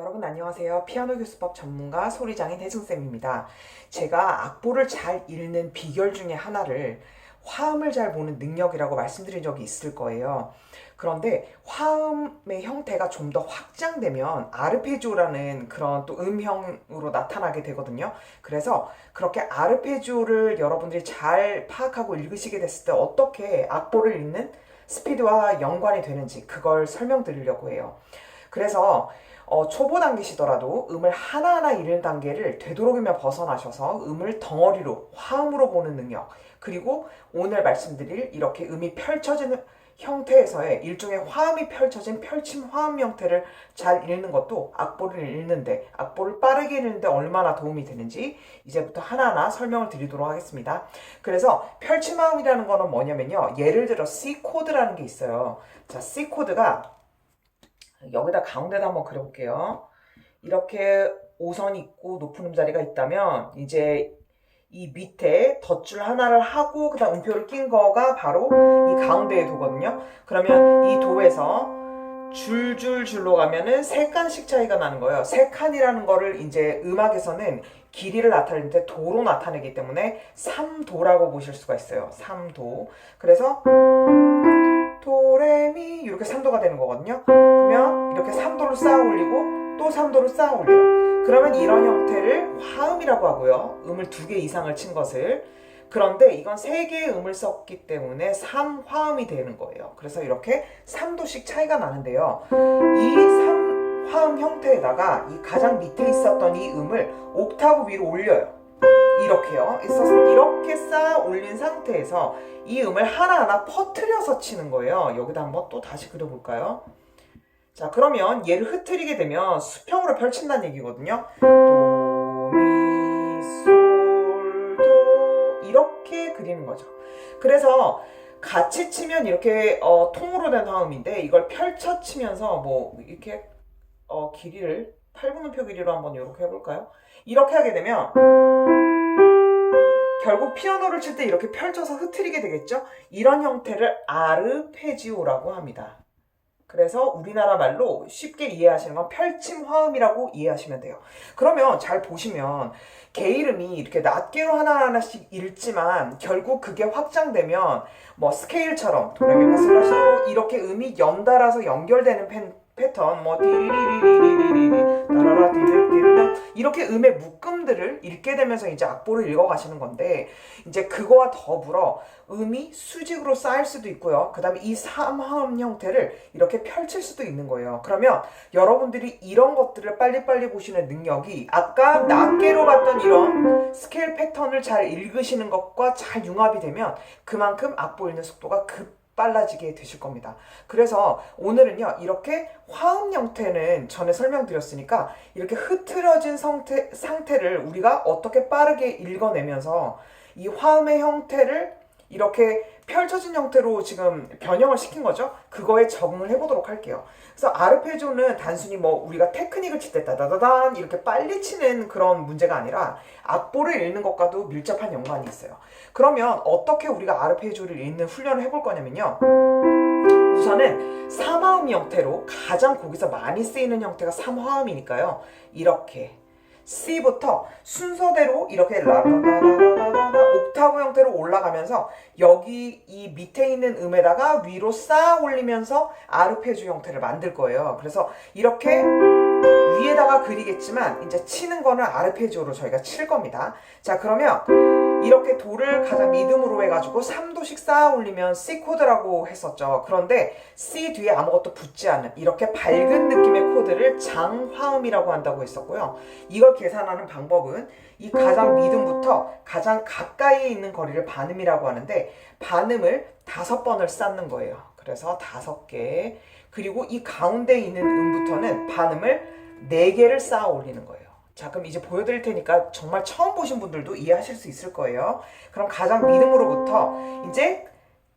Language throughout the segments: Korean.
여러분 안녕하세요. 피아노 교수법 전문가 소리장인 혜승쌤입니다. 제가 악보를 잘 읽는 비결 중에 하나를 화음을 잘 보는 능력이라고 말씀드린 적이 있을 거예요. 그런데 화음의 형태가 좀 더 확장되면 아르페지오라는 그런 또 음형으로 나타나게 되거든요. 그래서 그렇게 아르페지오를 여러분들이 잘 파악하고 읽으시게 됐을 때 어떻게 악보를 읽는 스피드와 연관이 되는지 그걸 설명드리려고 해요. 그래서 초보 단계시더라도 음을 하나하나 읽는 단계를 되도록이면 벗어나셔서 음을 덩어리로 화음으로 보는 능력, 그리고 오늘 말씀드릴 이렇게 음이 펼쳐지는 형태에서의 일종의 화음이 펼쳐진 펼침 화음 형태를 잘 읽는 것도 악보를 읽는데, 악보를 빠르게 읽는데 얼마나 도움이 되는지 이제부터 하나하나 설명을 드리도록 하겠습니다. 그래서 펼침 화음이라는 거는 뭐냐면요, 예를 들어 C 코드라는 게 있어요. 자, C 코드가 여기다 가운데다 한번 그려볼게요. 이렇게 5선이 있고 높은 음자리가 있다면 이제 이 밑에 덧줄 하나를 하고 그 다음 음표를 낀 거가 바로 이 가운데의 도거든요. 그러면 이 도에서 줄줄줄로 가면은 3칸씩 차이가 나는 거예요. 3칸이라는 거를 이제 음악에서는 길이를 나타낼 때 도로 나타내기 때문에 3도라고 보실 수가 있어요. 3도. 그래서 도레미 이렇게 3도가 되는 거거든요. 그러면 이렇게 3도를 쌓아 올리고 또 3도를 쌓아 올려요. 그러면 이런 형태를 화음이라고 하고요. 음을 2개 이상을 친 것을. 그런데 이건 3개의 음을 썼기 때문에 3화음이 되는 거예요. 그래서 이렇게 3도씩 차이가 나는데요. 이 3화음 형태에다가 이 가장 밑에 있었던 이 음을 옥타브 위로 올려요. 이렇게요. 이렇게 쌓아 올린 상태에서 이 음을 하나하나 퍼뜨려서 치는 거예요. 여기다 한번 또 다시 그려볼까요? 자, 그러면 얘를 흐트리게 되면 수평으로 펼친다는 얘기거든요. 도, 미, 솔, 도 이렇게 그리는 거죠. 그래서 같이 치면 이렇게 통으로 된 화음인데 이걸 펼쳐 치면서 뭐 이렇게 길이를 8분음표 길이로 한번 이렇게 해볼까요? 이렇게 하게 되면 결국 피아노를 칠 때 이렇게 펼쳐서 흐트리게 되겠죠? 이런 형태를 아르페지오라고 합니다. 그래서 우리나라 말로 쉽게 이해하시는 건 펼침 화음이라고 이해하시면 돼요. 그러면 잘 보시면 개 이름이 이렇게 낱개로 하나하나씩 읽지만 결국 그게 확장되면 뭐 스케일처럼 도레미파솔라시도 이렇게 음이 연달아서 연결되는 패턴, 뭐 디리리리리리리리 따라라 디르디르 이렇게 음의 묶음들을 읽게 되면서 이제 악보를 읽어가시는 건데, 이제 그거와 더불어 음이 수직으로 쌓일 수도 있고요. 그 다음에 이 3화음 형태를 이렇게 펼칠 수도 있는 거예요. 그러면 여러분들이 이런 것들을 빨리빨리 보시는 능력이 아까 낱개로 봤던 이런 스케일 패턴을 잘 읽으시는 것과 잘 융합이 되면 그만큼 악보 읽는 속도가 빨라지게 되실 겁니다. 그래서 오늘은요, 이렇게 화음 형태는 전에 설명드렸으니까 이렇게 흐트러진 상태를 우리가 어떻게 빠르게 읽어내면서 이 화음의 형태를 이렇게 펼쳐진 형태로 지금 변형을 시킨 거죠. 그거에 적응을 해보도록 할게요. 그래서 아르페지오는 단순히 뭐 우리가 테크닉을 칠 때 다다다단 이렇게 빨리 치는 그런 문제가 아니라 악보를 읽는 것과도 밀접한 연관이 있어요. 그러면 어떻게 우리가 아르페지오를 읽는 훈련을 해볼 거냐면요, 우선은 3화음 형태로 가장 거기서 많이 쓰이는 형태가 3화음이니까요 이렇게 C부터 순서대로 이렇게 라라라라라라 옥타브 형태로 올라가면서 여기 이 밑에 있는 음에다가 위로 쌓아 올리면서 아르페지오 형태를 만들 거예요. 그래서 이렇게 위에다가 그리겠지만 이제 치는 거는 아르페지오로 저희가 칠 겁니다. 자, 그러면 이렇게 도를 가장 리듬으로 해가지고 3도씩 쌓아 올리면 C 코드라고 했었죠. 그런데 C 뒤에 아무것도 붙지 않은 이렇게 밝은 느낌의 코드를 장화음이라고 한다고 했었고요. 이걸 계산하는 방법은 이 가장 미음부터 가장 가까이에 있는 거리를 반음이라고 하는데, 반음을 5번을 쌓는 거예요. 그래서 5개. 그리고 이 가운데 있는 음부터는 반음을 4개를 쌓아 올리는 거예요. 자, 그럼 이제 보여드릴 테니까 정말 처음 보신 분들도 이해하실 수 있을 거예요. 그럼 가장 미음으로부터 이제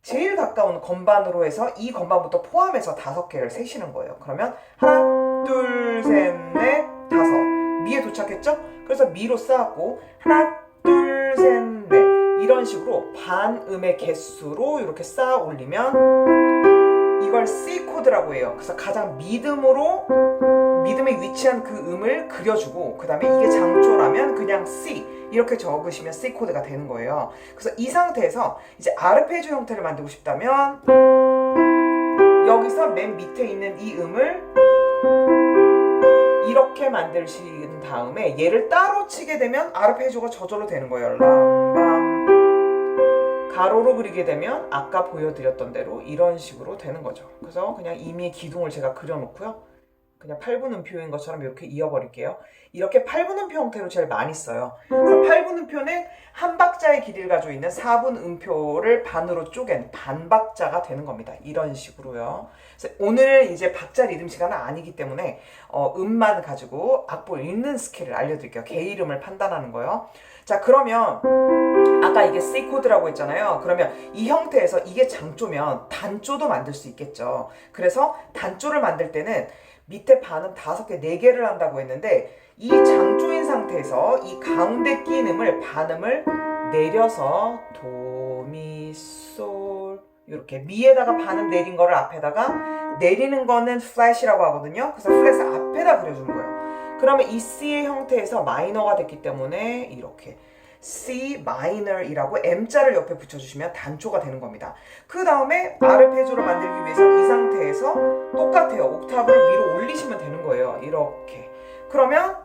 제일 가까운 건반으로 해서 이 건반부터 포함해서 5개를 세시는 거예요. 그러면 하나, 둘, 셋, 넷, 5. 미에 도착했죠? 그래서 미로 쌓았고 하나, 둘, 셋, 넷 이런 식으로 반음의 개수로 이렇게 쌓아 올리면 이걸 C 코드라고 해요. 그래서 가장 미듬에 위치한 그 음을 그려주고 그 다음에 이게 장조라면 그냥 C 이렇게 적으시면 C 코드가 되는 거예요. 그래서 이 상태에서 이제 아르페지오 형태를 만들고 싶다면 여기서 맨 밑에 있는 이 음을 이렇게 만드신 다음에 얘를 따로 치게 되면 아르페지오가 저절로 되는 거예요. 람밤. 가로로 그리게 되면 아까 보여드렸던 대로 이런 식으로 되는 거죠. 그래서 그냥 이미 기둥을 제가 그려놓고요. 그냥 8분음표인 것처럼 이렇게 이어버릴게요. 이렇게 8분음표 형태로 제일 많이 써요. 그래서 8분음표는 한 박자의 길이를 가지고 있는 4분음표를 반으로 쪼갠 반박자가 되는 겁니다. 이런 식으로요. 그래서 오늘 이제 박자 리듬 시간은 아니기 때문에 음만 가지고 악보 읽는 스킬을 알려드릴게요. 개 이름을 판단하는 거요. 자, 그러면 아까 이게 C 코드라고 했잖아요. 그러면 이 형태에서 이게 장조면 단조도 만들 수 있겠죠. 그래서 단조를 만들 때는 밑에 반음 5개, 4개를 한다고 했는데 이 장조인 상태에서 이 가운데 낀 음을 반음을 내려서 도, 미, 솔 이렇게 미에다가 반음 내린 거를 앞에다가 내리는 거는 플랫이라고 하거든요. 그래서 플랫을 앞에다 그려주는 거예요. 그러면 이 C의 형태에서 마이너가 됐기 때문에 이렇게 C 마이너이라고 M자를 옆에 붙여주시면 단조가 되는 겁니다. 그 다음에 아르페지오를 만들기 위해서 이 상태에서 똑같아요. 옥타브를 위로 올리시면 되는 거예요. 이렇게. 그러면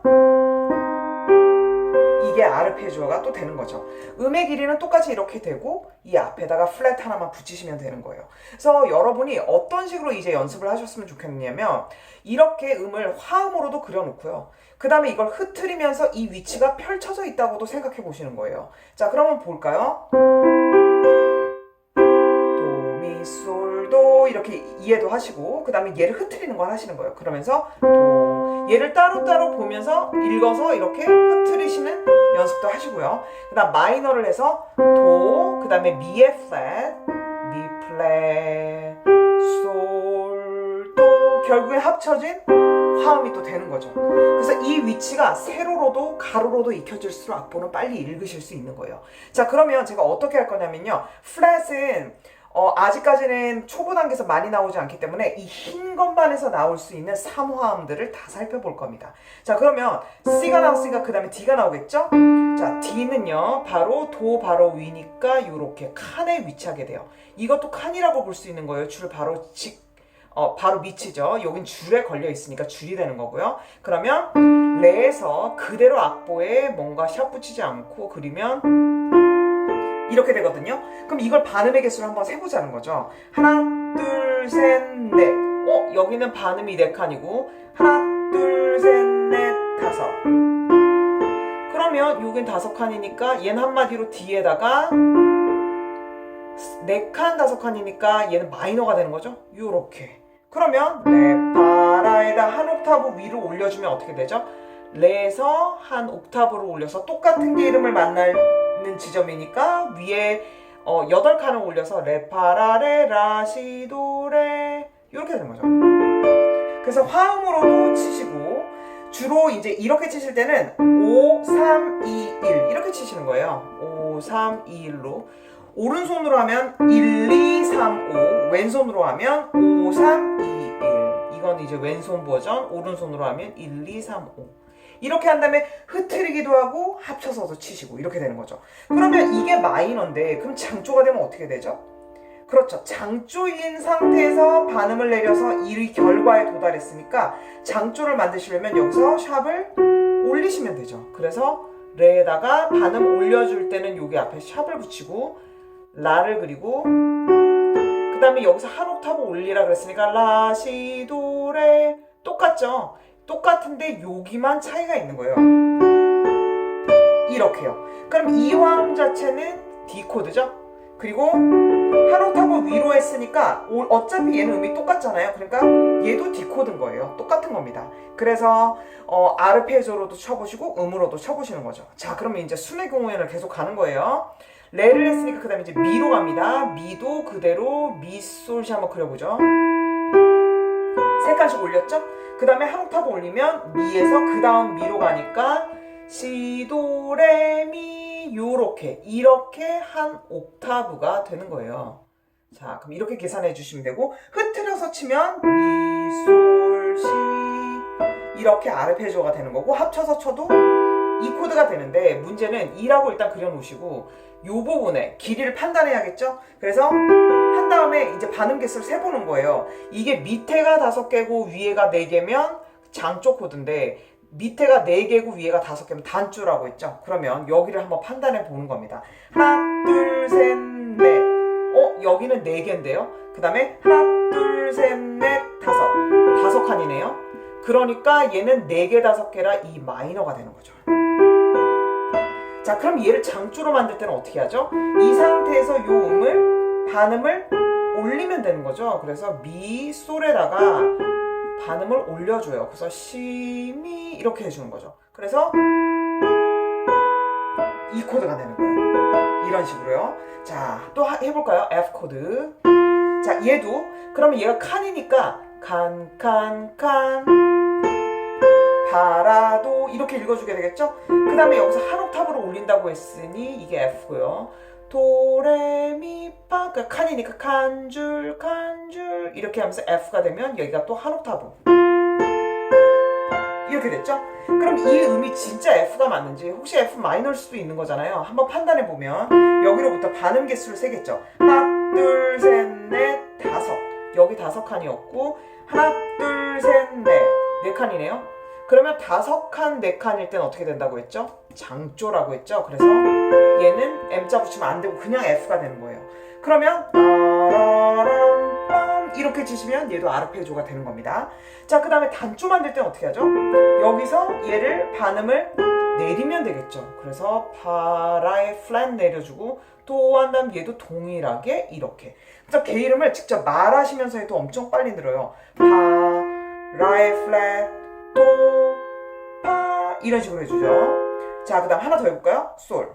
이게 아르페지오가 또 되는 거죠. 음의 길이는 똑같이 이렇게 되고 이 앞에다가 플랫 하나만 붙이시면 되는 거예요. 그래서 여러분이 어떤 식으로 이제 연습을 하셨으면 좋겠냐면 이렇게 음을 화음으로도 그려놓고요. 그 다음에 이걸 흐트리면서 이 위치가 펼쳐져 있다고도 생각해 보시는 거예요. 자, 그러면 볼까요? 도, 미, 솔, 도 이렇게 이해도 하시고 그 다음에 얘를 흐트리는 걸 하시는 거예요. 그러면서 도, 얘를 따로따로 보면서 읽어서 이렇게 흐트리시는 연습도 하시고요. 그 다음 마이너를 해서 도, 그 다음에 미의 플랫, 미 플랫, 솔, 도 결국에 합쳐진 화음이 또 되는 거죠. 그래서 이 위치가 세로로도 가로로도 익혀질수록 악보는 빨리 읽으실 수 있는 거예요. 자, 그러면 제가 어떻게 할 거냐면요. 플랫은 아직까지는 초보 단계에서 많이 나오지 않기 때문에 이 흰 건반에서 나올 수 있는 3화음들을 다 살펴볼 겁니다. 자, 그러면 C가 나왔으니까 그 다음에 D가 나오겠죠? 자, D는요 바로 도 바로 위니까 이렇게 칸에 위치하게 돼요. 이것도 칸이라고 볼 수 있는 거예요. 줄 바로 바로 밑이죠. 여긴 줄에 걸려 있으니까 줄이 되는 거고요. 그러면 레에서 그대로 악보에 뭔가 샵 붙이지 않고 그리면 이렇게 되거든요. 그럼 이걸 반음의 개수를 한번 세보자는 거죠. 하나, 둘, 셋, 넷. 여기는 반음이 4칸이고 하나, 둘, 셋, 넷, 5. 그러면 여긴 5칸이니까 얘는 한마디로 D에다가 4칸, 5칸이니까 얘는 마이너가 되는 거죠. 요렇게. 그러면 레, 파, 라에다 한 옥타브 위로 올려주면 어떻게 되죠? 레에서 한 옥타브로 올려서 똑같은 게 이름을 만나는 지점이니까 위에 8칸을 올려서 레, 파, 라, 레, 라, 시, 도, 레 이렇게 되는 거죠. 그래서 화음으로도 치시고 주로 이제 이렇게 치실 때는 5, 3, 2, 1 이렇게 치시는 거예요. 5, 3, 2, 1로 오른손으로 하면 1, 2, 3, 5 왼손으로 하면 5, 3, 2, 1 이건 이제 왼손 버전 오른손으로 하면 1, 2, 3, 5 이렇게 한 다음에 흐트리기도 하고 합쳐서도 치시고 이렇게 되는 거죠. 그러면 이게 마이너인데 그럼 장조가 되면 어떻게 되죠? 그렇죠. 장조인 상태에서 반음을 내려서 이 결과에 도달했으니까 장조를 만드시려면 여기서 샵을 올리시면 되죠. 그래서 레에다가 반음 올려줄 때는 여기 앞에 샵을 붙이고 라를 그리고 그 다음에 여기서 한 옥타브 올리라 그랬으니까 라, 시, 도, 레 똑같죠? 똑같은데 여기만 차이가 있는 거예요. 이렇게요. 그럼 이 화음 자체는 D 코드죠? 그리고 한 옥타브 위로 했으니까 어차피 얘는 음이 똑같잖아요. 그러니까 얘도 D 코드인 거예요. 똑같은 겁니다. 그래서 아르페지오로도 쳐보시고 음으로도 쳐보시는 거죠. 자, 그러면 이제 순회 공연을 계속 가는 거예요. 레를 했으니까 그 다음에 이제 미로 갑니다. 미도 그대로 미, 솔, 시 한번 그려보죠. 3칸씩 올렸죠? 그 다음에 한 옥타브 올리면 미에서 그 다음 미로 가니까 시, 도, 레, 미 요렇게 이렇게 한 옥타브가 되는 거예요. 자, 그럼 이렇게 계산해 주시면 되고, 흐트려서 치면 미, 솔, 시 이렇게 아르페지오가 되는 거고, 합쳐서 쳐도 이 코드가 되는데, 문제는 2라고 일단 그려놓으시고 요 부분에 길이를 판단해야겠죠? 그래서 한 다음에 이제 반음 개수를 세보는 거예요. 이게 밑에가 5개고 위에가 4개면 장조 코드인데, 밑에가 4개고 위에가 5개면 단조라고 했죠? 그러면 여기를 한번 판단해 보는 겁니다. 하나, 둘, 셋, 넷. 여기는 4개인데요. 그 다음에 하나, 둘, 셋, 넷, 5 칸이네요. 그러니까 얘는 4개, 5개라 이 마이너가 되는 거죠. 자, 그럼 얘를 장조로 만들 때는 어떻게 하죠? 이 상태에서 요 반음을 올리면 되는 거죠. 그래서 미, 솔에다가 반음을 올려줘요. 그래서 시, 미 이렇게 해주는 거죠. 그래서 이 코드가 되는 거예요. 이런 식으로요. 자, 또 해볼까요? F 코드. 자, 얘도 그러면 얘가 칸이니까 칸, 칸, 칸 파라도 이렇게 읽어주게 되겠죠? 그 다음에 여기서 한 옥타브로 올린다고 했으니 이게 F고요. 도레미파 그러니까 칸이니까 칸줄 칸줄 이렇게 하면서 F가 되면 여기가 또 한 옥타브 이렇게 됐죠? 그럼 이 음이 진짜 F가 맞는지 혹시 F 마이너일 수도 있는 거잖아요. 한번 판단해보면 여기로부터 반음 개수를 세겠죠. 하나 둘 셋 넷 5 여기 5칸이었고 하나 둘 셋 넷 4칸이네요. 그러면 5칸 4칸일 땐 어떻게 된다고 했죠? 장조라고 했죠. 그래서 얘는 M자 붙이면 안 되고 그냥 F가 되는 거예요. 그러면 이렇게 치시면 얘도 아르페지오가 되는 겁니다. 자, 그 다음에 단조 만들 때는 어떻게 하죠? 여기서 얘를 반음을 내리면 되겠죠. 그래서 파라에 플랫 내려주고 도 한 다음 얘도 동일하게 이렇게. 그래서 개 이름을 직접 말하시면서 해도 엄청 빨리 늘어요. 파라에 플랫 도 파 이런 식으로 해주죠. 자, 그 다음 하나 더 해볼까요? 솔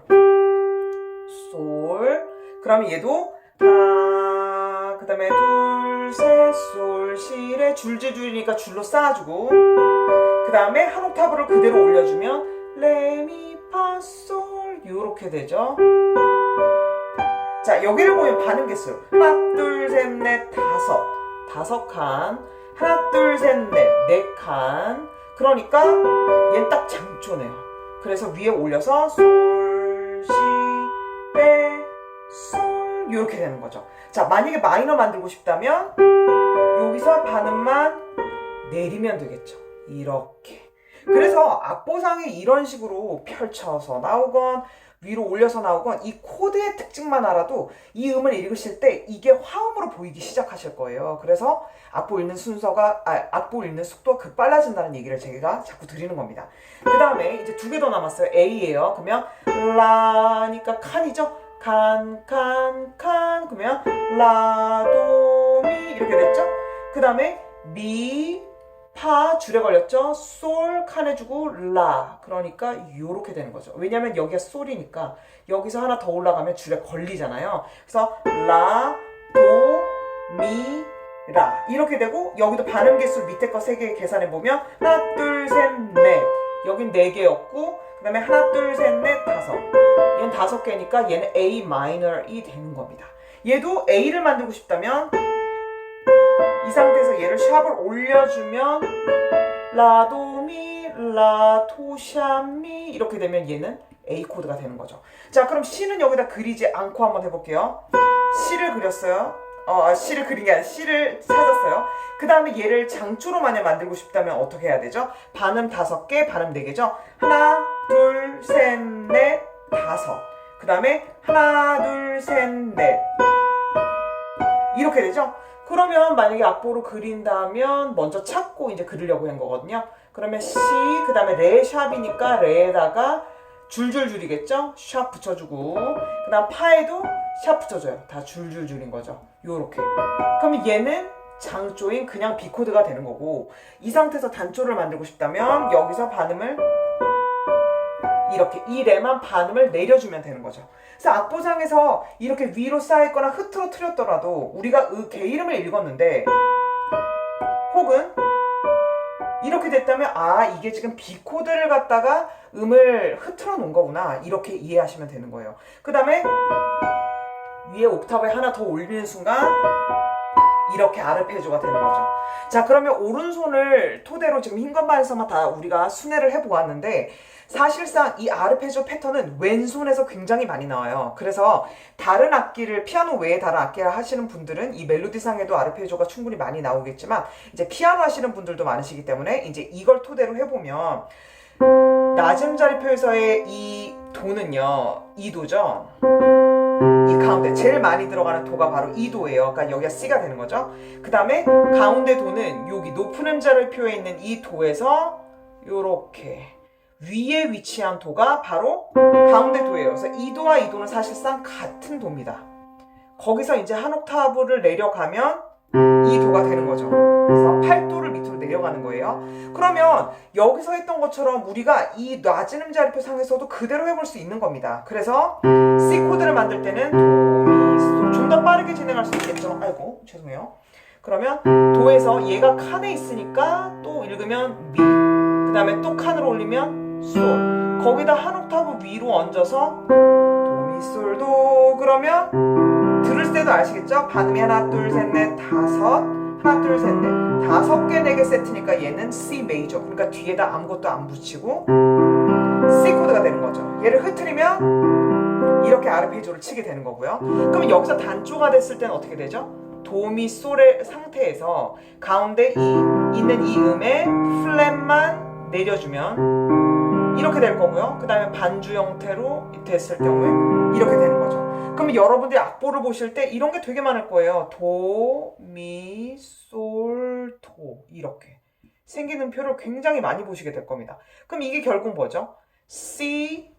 그러면 얘도 파 그 다음에 둘 셋 솔 시레 줄줄줄이니까 줄로 쌓아주고 그 다음에 한 옥타브를 그대로 올려주면 레미파솔 이렇게 되죠. 자, 여기를 보면 반음 개수 하나 둘 셋 넷 5 칸 하나 둘 셋 넷 4칸 그러니까 얘는 딱 장조네요. 그래서 위에 올려서 솔, 시, 레, 솔 이렇게 되는 거죠. 자, 만약에 마이너 만들고 싶다면 여기서 반음만 내리면 되겠죠. 이렇게. 그래서 악보상에 이런 식으로 펼쳐서 나오건 위로 올려서 나오건 이 코드의 특징만 알아도 이 음을 읽으실 때 이게 화음으로 보이기 시작하실 거예요. 그래서 악보 읽는 악보 읽는 속도가 급빨라진다는 얘기를 제가 자꾸 드리는 겁니다. 그 다음에 이제 2개 더 남았어요. A예요. 그러면 라니까 칸이죠. 칸, 칸, 칸. 그러면 라, 도, 미 이렇게 됐죠. 그 다음에 미, 파 줄에 걸렸죠. 솔 칸 해주고 라 그러니까 이렇게 되는 거죠. 왜냐면 여기가 솔이니까 여기서 하나 더 올라가면 줄에 걸리잖아요. 그래서 라, 도, 미, 라 이렇게 되고 여기도 반음 개수 밑에 거 3개 계산해 보면 하나 둘 셋 넷 여긴 4개였고 그 다음에 하나 둘 셋 넷 5 얘는 5개니까 얘는 A 마이너이 되는 겁니다. 얘도 A를 만들고 싶다면 이 상태에서 얘를 샵을 올려주면 라도미 라토샤미 이렇게 되면 얘는 A 코드가 되는 거죠. 자, 그럼 C는 여기다 그리지 않고 한번 해볼게요. C를 그렸어요. C를 그린 게 아니라 C를 찾았어요. 그 다음에 얘를 장조로 만약 만들고 싶다면 어떻게 해야 되죠? 반음 5개, 반음 4개죠? 하나, 둘, 셋, 넷, 5. 그 다음에 하나, 둘, 셋, 넷. 이렇게 되죠? 그러면 만약에 악보로 그린다면 먼저 찾고 이제 그리려고 한 거거든요. 그러면 C, 그 다음에 레 샵이니까 레에다가 줄줄줄이겠죠? 샵 붙여주고 그 다음 파에도 샵 붙여줘요. 다 줄줄줄인 거죠. 요렇게. 그러면 얘는 장조인 그냥 B코드가 되는 거고 이 상태에서 단조를 만들고 싶다면 여기서 반음을 이렇게 이 레만 반음을 내려주면 되는 거죠. 그래서 악보상에서 이렇게 위로 쌓여있거나 흐트러뜨렸더라도 우리가 개 이름을 읽었는데 혹은 이렇게 됐다면 이게 지금 B코드를 갖다가 음을 흐트러 놓은 거구나 이렇게 이해하시면 되는 거예요. 그 다음에 위에 옥타브에 하나 더 올리는 순간 이렇게 아르페지오가 되는 거죠. 자, 그러면 오른손을 토대로 지금 흰 건반에서만 다 우리가 순회를 해보았는데 사실상 이 아르페지오 패턴은 왼손에서 굉장히 많이 나와요. 그래서 다른 악기를, 피아노 외에 다른 악기를 하시는 분들은 이 멜로디상에도 아르페지오가 충분히 많이 나오겠지만 이제 피아노 하시는 분들도 많으시기 때문에 이제 이걸 토대로 해보면 낮음 자리표에서의 이 도는요, 이 도죠. 이 가운데 제일 많이 들어가는 도가 바로 이 도예요. 그러니까 여기가 C가 되는 거죠. 그 다음에 가운데 도는 여기 높은 음자리표에 있는 이 도에서 요렇게 위에 위치한 도가 바로 가운데 도예요. 그래서 이 도와 이 도는 사실상 같은 도입니다. 거기서 이제 한 옥타브를 내려가면 이 도가 되는 거죠. 그래서 8도를 밑으로 내려가는 거예요. 그러면 여기서 했던 것처럼 우리가 이 낮은 음자리표 상에서도 그대로 해볼 수 있는 겁니다. 그래서 C 코드를 만들 때는 도, 미, 솔, 좀 더 빠르게 진행할 수 있겠죠. 아이고, 죄송해요. 그러면 도에서 얘가 칸에 있으니까 또 읽으면 미, 그 다음에 또 칸을 올리면 솔, 거기다 한 옥타브 위로 얹어서 도, 미, 솔, 도. 그러면 들을 때도 아시겠죠? 반음이 하나, 둘, 셋, 넷, 다섯, 하나, 둘, 셋, 넷, 5개, 4개 세트니까 얘는 C 메이저, 그러니까 뒤에다 아무것도 안 붙이고 C 코드가 되는 거죠. 얘를 흐트리면 이렇게 아르페지오를 치게 되는 거고요. 그러면 여기서 단조가 됐을 때는 어떻게 되죠? 도미 솔의 상태에서 가운데 있는 이 음에 플랫만 내려주면 이렇게 될 거고요. 그 다음에 반주 형태로 됐을 경우에 이렇게 되는 거죠. 그럼 여러분들이 악보를 보실 때 이런 게 되게 많을 거예요. 도, 미, 솔, 도 이렇게 생기는 표를 굉장히 많이 보시게 될 겁니다. 그럼 이게 결국 뭐죠? C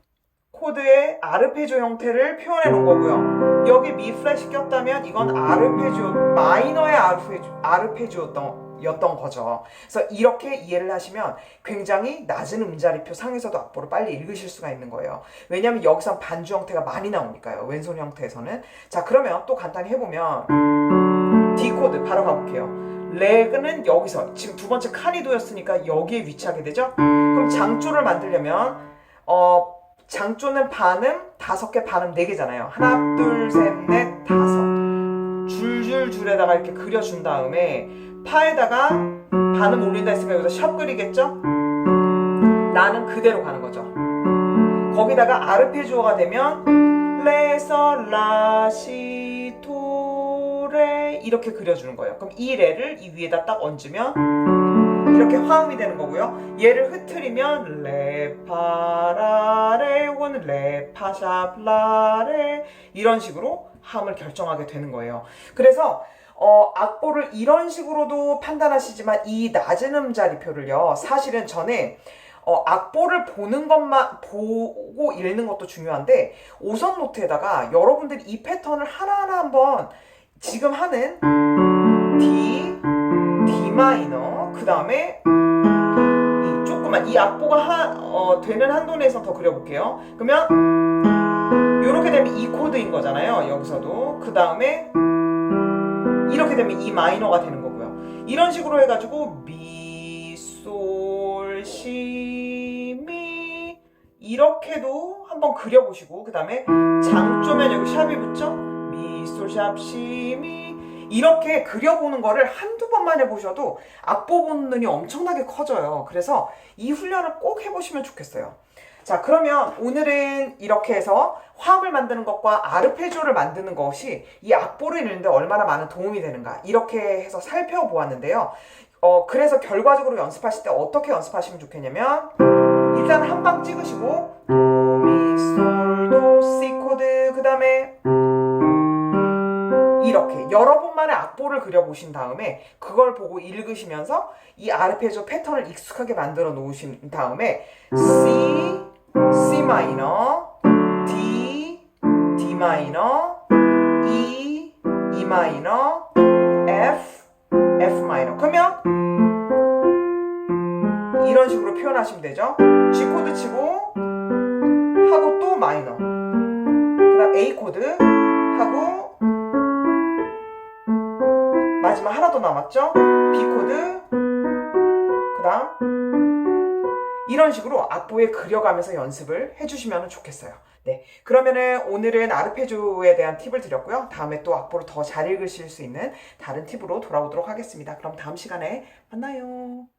코드의 아르페지오 형태를 표현해 놓은 거고요. 여기 미 플랫이 꼈다면 이건 아르페지오, 마이너의 아르페지오였던 거죠. 그래서 이렇게 이해를 하시면 굉장히 낮은 음자리표 상에서도 악보를 빨리 읽으실 수가 있는 거예요. 왜냐하면 여기선 반주 형태가 많이 나오니까요. 왼손 형태에서는. 자, 그러면 또 간단히 해보면 D 코드 바로 가볼게요. 레그는 여기서 지금 두 번째 칸이도였으니까 여기에 위치하게 되죠. 그럼 장조를 만들려면 장조는 반음 5개, 반음 4개잖아요. 하나, 둘, 셋, 넷, 다섯. 줄줄줄에다가 이렇게 그려준 다음에 파에다가 반음 올린다 했으니까 여기서 샵 그리겠죠? 라는 그대로 가는 거죠. 거기다가 아르페지오가 되면 레, sol, 라, 시, 도, 레 이렇게 그려주는 거예요. 그럼 이 레를 이 위에다 딱 얹으면 이렇게 화음이 되는 거고요. 얘를 흐트리면 레, 파, 라, 레 혹은 레, 파, 샵, 라, 레 이런 식으로 화음을 결정하게 되는 거예요. 그래서 악보를 이런 식으로도 판단하시지만 이 낮은 음자리표를요. 사실은 전에 악보를 보는 것만 보고 읽는 것도 중요한데 오선 노트에다가 여러분들이 이 패턴을 하나하나 한번 지금 하는 D, D 마이너 그 다음에 이 조그만 이 악보가 되는 한도 내에서 더 그려볼게요. 그러면 이렇게 되면 E 코드인 거잖아요. 여기서도 그 다음에 이렇게 되면 E 마이너가 되는 거고요. 이런 식으로 해가지고 미, 솔, 시, 미 이렇게도 한번 그려보시고 그 다음에 장조면 여기 샵이 붙죠? 미, 솔, 샵, 시, 미 이렇게 그려보는 거를 한두 번만 해보셔도 악보 보는 눈이 엄청나게 커져요. 그래서 이 훈련을 꼭 해보시면 좋겠어요. 자, 그러면 오늘은 이렇게 해서 화음을 만드는 것과 아르페지오를 만드는 것이 이 악보를 읽는데 얼마나 많은 도움이 되는가 이렇게 해서 살펴보았는데요. 그래서 결과적으로 연습하실 때 어떻게 연습하시면 좋겠냐면 일단 한 방 찍으시고 도, 미, 솔, 도, 시 코드 그 다음에 이렇게 여러 번만에 악보를 그려보신 다음에 그걸 보고 읽으시면서 이 아르페지오 패턴을 익숙하게 만들어 놓으신 다음에 C, C 마이너, D, D 마이너, E, E 마이너, F, F 마이너 그러면 이런 식으로 표현하시면 되죠. G 코드 치고 하고 또 마이너 그 다음 A 코드 하고 마지막 하나 더 남았죠? B 코드 그 다음 이런 식으로 악보에 그려가면서 연습을 해주시면 좋겠어요. 네. 네, 그러면은 오늘은 아르페지오에 대한 팁을 드렸고요. 다음에 또 악보를 더 잘 읽으실 수 있는 다른 팁으로 돌아오도록 하겠습니다. 그럼 다음 시간에 만나요.